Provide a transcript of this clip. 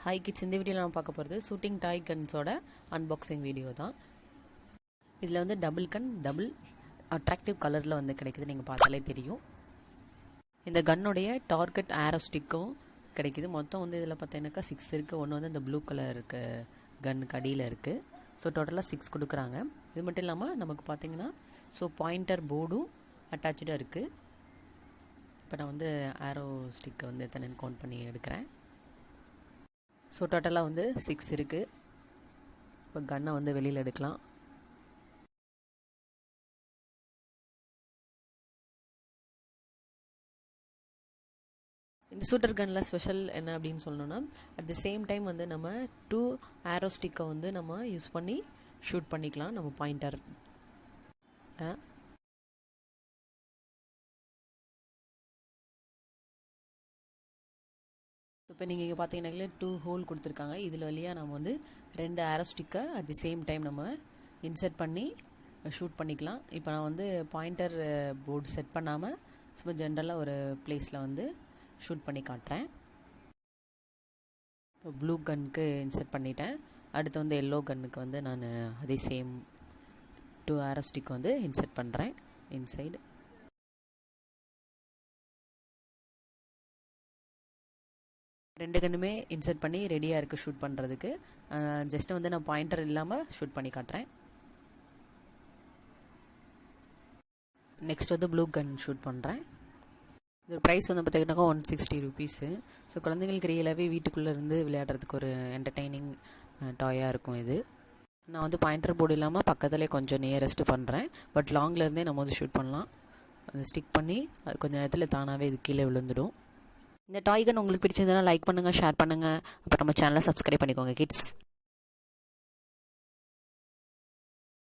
Hi kids, இந்த வீடியோவில் நம்ம பார்க்க போகிறது ஷூட்டிங் டாய் கன்ஸோட அன்பாக்சிங் வீடியோ தான். இதில் வந்து டபுள் கன் டபுள் அட்ராக்டிவ் கலரில் வந்து கிடைக்குது, நீங்கள் பார்த்தாலே தெரியும். இந்த கன்னுடைய டார்கெட் ஆரோ ஸ்டிக்கும் கிடைக்குது. மொத்தம் வந்து இதில் பார்த்தீங்கன்னாக்கா 6 இருக்குது. ஒன்று வந்து இந்த ப்ளூ கலர் இருக்க கன்னுக்கு அடியில் இருக்குது. ஸோ டோட்டலாக 6 கொடுக்குறாங்க. இது மட்டும் இல்லாமல் நமக்கு பார்த்தீங்கன்னா பாயிண்டர் போர்டும் அட்டாச்சாக இருக்குது. இப்போ நான் வந்து ஆரோ ஸ்டிக்கை வந்து எத்தனைன்னு கவுண்ட் பண்ணி எடுக்கிறேன். ஸோ டோட்டலாக வந்து 6 இருக்குது. இப்போ கன்னை வந்து வெளியில் எடுக்கலாம். இந்த ஷூட்டர் கன்னில் ஸ்பெஷல் என்ன அப்படின்னு சொல்லணும்னா, அட் தி சேம் டைம் வந்து நம்ம 2 ஆரோ ஸ்டிக்கை வந்து நம்ம யூஸ் பண்ணி ஷூட் பண்ணிக்கலாம். நம்ம பாயிண்டர் இப்போ நீங்கள் இங்கே பார்த்தீங்கன்னாலே 2 ஹோல் கொடுத்துருக்காங்க. இதில் வழியாக நம்ம வந்து 2 ஆரோ ஸ்டிக்கை அட் தி சேம் டைம் நம்ம இன்சர்ட் பண்ணி ஷூட் பண்ணிக்கலாம். இப்போ நான் வந்து பாயிண்டர் போர்டு செட் பண்ணாமல் சும்மா ஜென்ரலாக ஒரு பிளேஸில் வந்து ஷூட் பண்ணி காட்டுறேன். இப்போ ப்ளூ கன்னுக்கு இன்சர்ட் பண்ணிட்டேன். அடுத்து வந்து எல்லோ கன்னுக்கு வந்து நான் அதே சேம் 2 ஆரோ ஸ்டிக் வந்து இன்சர்ட் பண்ணுறேன் இன்சைடு. ரெண்டு கண்ணுமே இன்சர்ட் பண்ணி ரெடியாக இருக்குது ஷூட் பண்ணுறதுக்கு. ஜஸ்ட்டு வந்து நான் பாயிண்டர் இல்லாமல் ஷூட் பண்ணி காட்டுறேன். நெக்ஸ்ட் வந்து ப்ளூ கன் ஷூட் பண்ணுறேன். இது ப்ரைஸ் வந்து பார்த்தீங்கன்னாக்கா 160 ருபீஸு. ஸோ குழந்தைங்களுக்கு ரியலாகவே வீட்டுக்குள்ளே இருந்து விளையாடுறதுக்கு ஒரு என்டர்டெய்னிங் டாயாக இருக்கும் இது. நான் வந்து பாயிண்டர் போர்டு இல்லாமல் பக்கத்துலேயே கொஞ்சம் நியரஸ்ட்டு பண்ணுறேன். பட் லாங்லேருந்தே நம்ம வந்து ஷூட் பண்ணலாம். அதை ஸ்டிக் பண்ணி அது கொஞ்சம் நேரத்தில் தானாகவே இது கீழே விழுந்துடும். இந்த டாய் கன் உங்களுக்கு பிடிச்சிருந்ததுன்னா லைக் பண்ணுங்கள், ஷேர் பண்ணுங்கள். அப்புறம் நம்ம சேனலை சப்ஸ்கிரைப் பண்ணிக்கோங்க கிட்ஸ்.